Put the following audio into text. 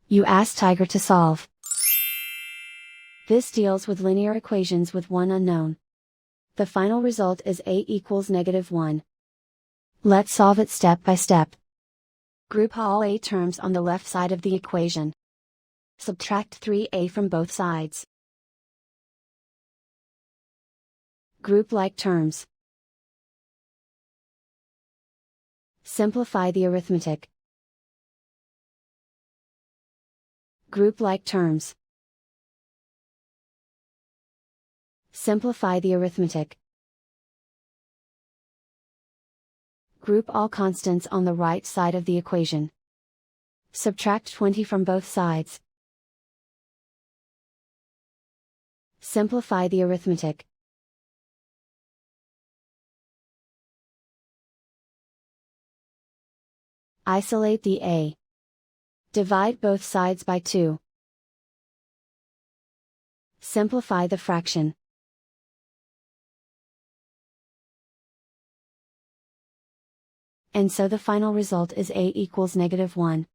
You ask Tiger to solve. This deals with linear equations with one unknown. The final result is a equals -1. Let's solve it step by step. Group all a terms on the left side of the equation. Subtract 3a from both sides. Group like terms. Simplify the arithmetic. Group like terms. Simplify the arithmetic. Group all constants on the right side of the equation. Subtract 20 from both sides. Simplify the arithmetic. Isolate the a. Divide both sides by 2. Simplify the fraction. And so the final result is a equals -1.